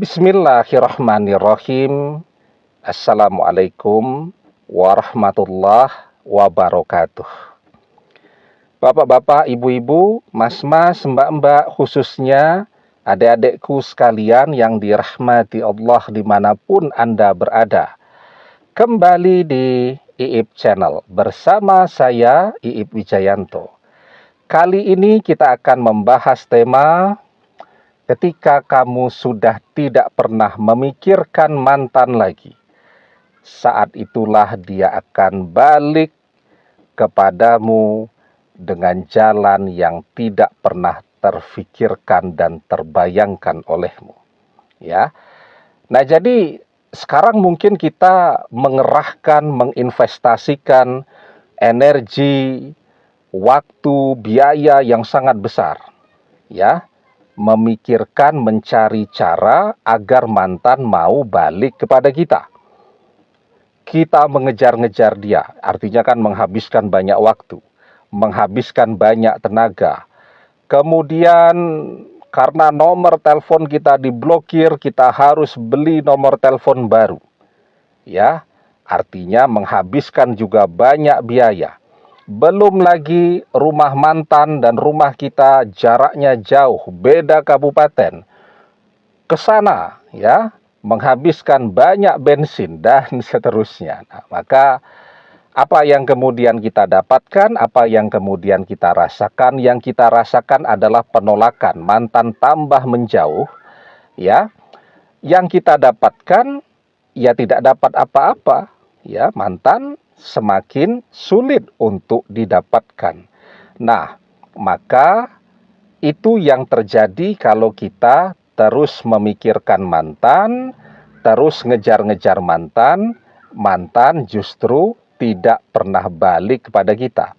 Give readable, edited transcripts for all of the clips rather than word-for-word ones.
Bismillahirrahmanirrahim. Assalamualaikum warahmatullahi wabarakatuh. Bapak-bapak, ibu-ibu, mas-mas, mbak-mbak, khususnya adik-adikku sekalian yang dirahmati Allah dimanapun Anda berada. Kembali di IIP Channel bersama saya, IIP Wijayanto. Kali ini kita akan membahas tema ketika kamu sudah tidak pernah memikirkan mantan lagi. Saat itulah dia akan balik kepadamu dengan jalan yang tidak pernah terfikirkan dan terbayangkan olehmu. Ya. Nah, jadi sekarang mungkin kita mengerahkan, menginvestasikan energi, waktu, biaya yang sangat besar. Ya, memikirkan, mencari cara agar mantan mau balik kepada kita. Kita mengejar-ngejar dia, artinya kan menghabiskan banyak waktu, menghabiskan banyak tenaga. Kemudian karena nomor telepon kita diblokir, kita harus beli nomor telepon baru. Ya, artinya menghabiskan juga banyak biaya. Belum lagi rumah mantan dan rumah kita jaraknya jauh, beda kabupaten. Ke sana, ya, menghabiskan banyak bensin dan seterusnya. Nah, maka apa yang kemudian kita dapatkan, apa yang kemudian kita rasakan? Yang kita rasakan adalah penolakan, mantan tambah menjauh, ya. Yang kita dapatkan, ya tidak dapat apa-apa, ya, mantan semakin sulit untuk didapatkan. Nah, maka itu yang terjadi kalau kita terus memikirkan mantan, terus ngejar-ngejar mantan, mantan justru tidak pernah balik kepada kita.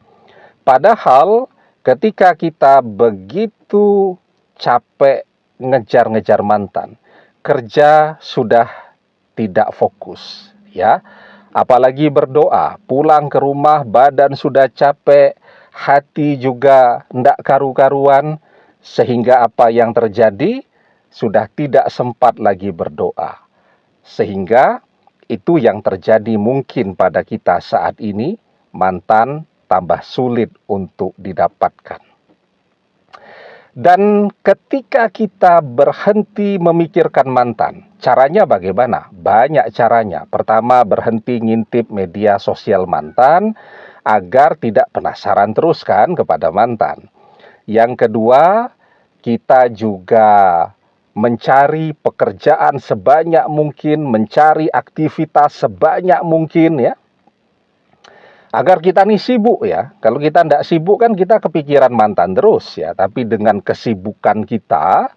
Padahal ketika kita begitu capek ngejar-ngejar mantan, kerja sudah tidak fokus, ya. Apalagi berdoa, pulang ke rumah badan sudah capek, hati juga ndak karu-karuan, sehingga apa yang terjadi sudah tidak sempat lagi berdoa. Sehingga itu yang terjadi mungkin pada kita saat ini, mantan tambah sulit untuk didapatkan. Dan ketika kita berhenti memikirkan mantan, caranya bagaimana? Banyak caranya. Pertama, berhenti ngintip media sosial mantan agar tidak penasaran terus kan kepada mantan. Yang kedua, kita juga mencari pekerjaan sebanyak mungkin, mencari aktivitas sebanyak mungkin, ya. Agar kita nih sibuk, ya. Kalau kita tidak sibuk kan kita kepikiran mantan terus, ya. Tapi dengan kesibukan kita,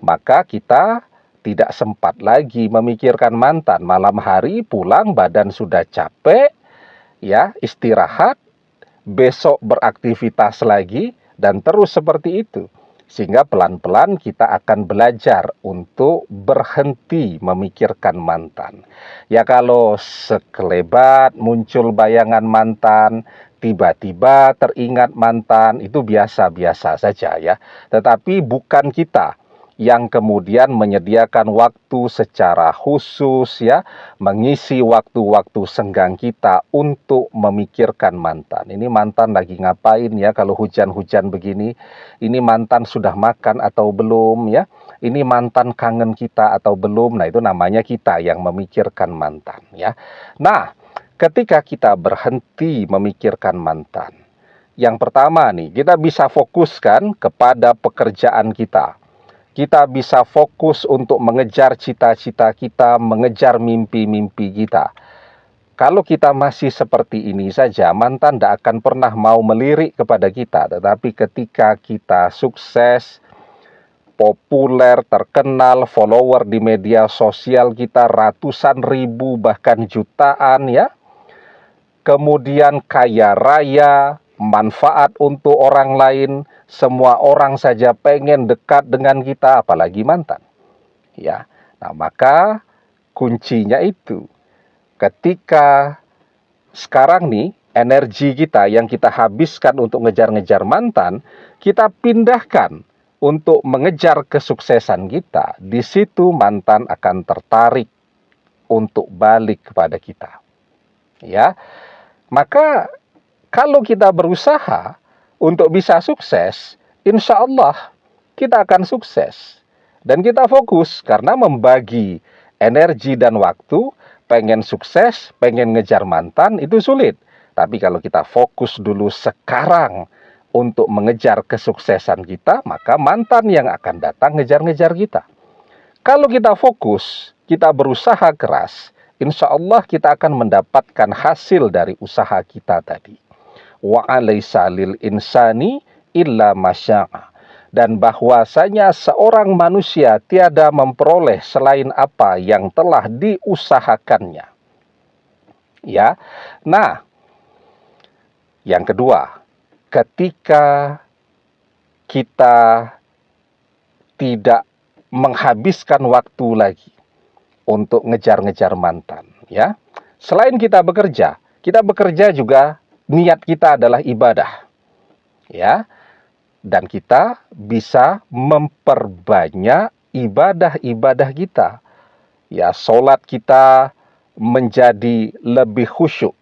maka kita tidak sempat lagi memikirkan mantan. Malam hari pulang badan sudah capek, ya, istirahat, besok beraktivitas lagi, dan terus seperti itu. Sehingga pelan-pelan kita akan belajar untuk berhenti memikirkan mantan. Ya, kalau sekelebat muncul bayangan mantan, tiba-tiba teringat mantan, itu biasa-biasa saja, ya. Tetapi bukan kita yang kemudian menyediakan waktu secara khusus, ya, mengisi waktu-waktu senggang kita untuk memikirkan mantan. Ini mantan lagi ngapain, ya, kalau hujan-hujan begini? Ini mantan sudah makan atau belum, ya? Ini mantan kangen kita atau belum? Nah, itu namanya kita yang memikirkan mantan, ya. Nah, ketika kita berhenti memikirkan mantan, yang pertama nih, kita bisa fokuskan kepada pekerjaan kita. Kita bisa fokus untuk mengejar cita-cita kita, mengejar mimpi-mimpi kita. Kalau kita masih seperti ini saja, mantan tidak akan pernah mau melirik kepada kita. Tetapi ketika kita sukses, populer, terkenal, follower di media sosial kita ratusan ribu, bahkan jutaan, ya. Kemudian kaya raya, manfaat untuk orang lain, semua orang saja pengen dekat dengan kita, apalagi mantan. Ya. Nah, maka kuncinya itu. Ketika sekarang nih, energi kita yang kita habiskan untuk ngejar-ngejar mantan, kita pindahkan untuk mengejar kesuksesan kita, di situ mantan akan tertarik untuk balik kepada kita. Ya, maka kalau kita berusaha untuk bisa sukses, insya Allah kita akan sukses. Dan kita fokus karena membagi energi dan waktu, pengen sukses, pengen ngejar mantan, itu sulit. Tapi kalau kita fokus dulu sekarang untuk mengejar kesuksesan kita, maka mantan yang akan datang ngejar-ngejar kita. Kalau kita fokus, kita berusaha keras, insya Allah kita akan mendapatkan hasil dari usaha kita tadi. Wa alaysa lil insani illa masya'a. Dan bahwasanya seorang manusia tiada memperoleh selain apa yang telah diusahakannya. Ya. Nah, yang kedua, ketika kita tidak menghabiskan waktu lagi untuk ngejar-ngejar mantan, ya. Selain kita bekerja juga niat kita adalah ibadah. Ya. Dan kita bisa memperbanyak ibadah-ibadah kita. Ya, sholat kita menjadi lebih khusyuk.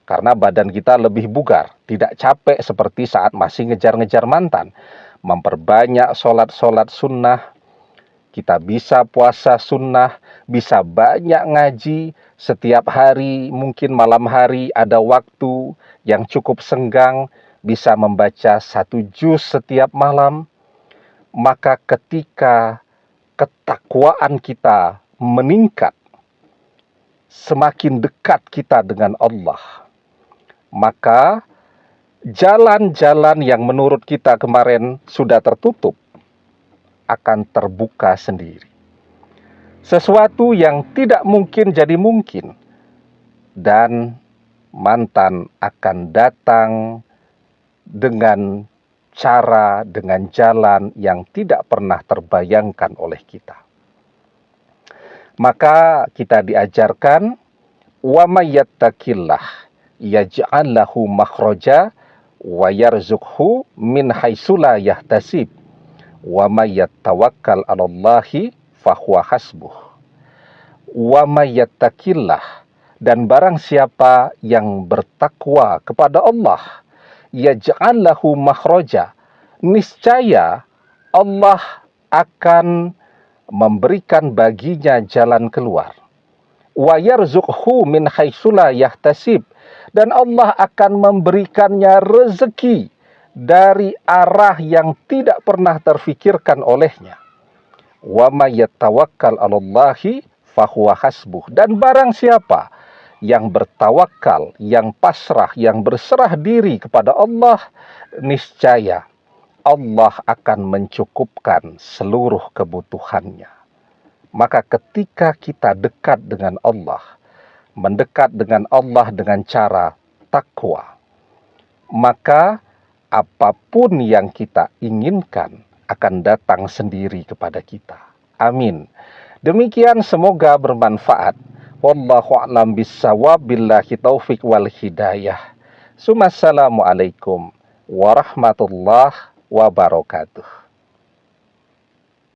Karena badan kita lebih bugar. Tidak capek seperti saat masih ngejar-ngejar mantan. Memperbanyak sholat-sholat sunnah. Kita bisa puasa sunnah. Bisa banyak ngaji. Setiap hari, mungkin malam hari ada waktu yang cukup senggang. Bisa membaca 1 juz setiap malam, maka ketika ketakwaan kita meningkat, semakin dekat kita dengan Allah, maka jalan-jalan yang menurut kita kemarin sudah tertutup, akan terbuka sendiri. Sesuatu yang tidak mungkin jadi mungkin, dan mantan akan datang dengan cara, dengan jalan yang tidak pernah terbayangkan oleh kita. Maka kita diajarkan, wa may yattaqillah yaj'al lahu makhraja wa yarzuqhu min haitsu la yahtasib wa may yatawakkal 'alallahi fahuwa hasbuh. Wa may yattaqillah, dan barang siapa yang bertakwa kepada Allah, yaj'al lahu makhraja, niscaya Allah akan memberikan baginya jalan keluar. Wa yarzuqhu min haitsu la yahtasib, dan Allah akan memberikannya rezeki dari arah yang tidak pernah terfikirkan olehnya. Wa may yatawakkal 'alallahi fahuwa hasbuh, dan barang siapa yang bertawakal, yang pasrah, yang berserah diri kepada Allah, niscaya Allah akan mencukupkan seluruh kebutuhannya. Maka ketika kita dekat dengan Allah, mendekat dengan Allah dengan cara takwa, maka apapun yang kita inginkan akan datang sendiri kepada kita. Amin. Demikian, semoga bermanfaat. Wallahu a'lam bissawab, billahi taufik wal hidayah. Assalamualaikum warahmatullahi wabarakatuh.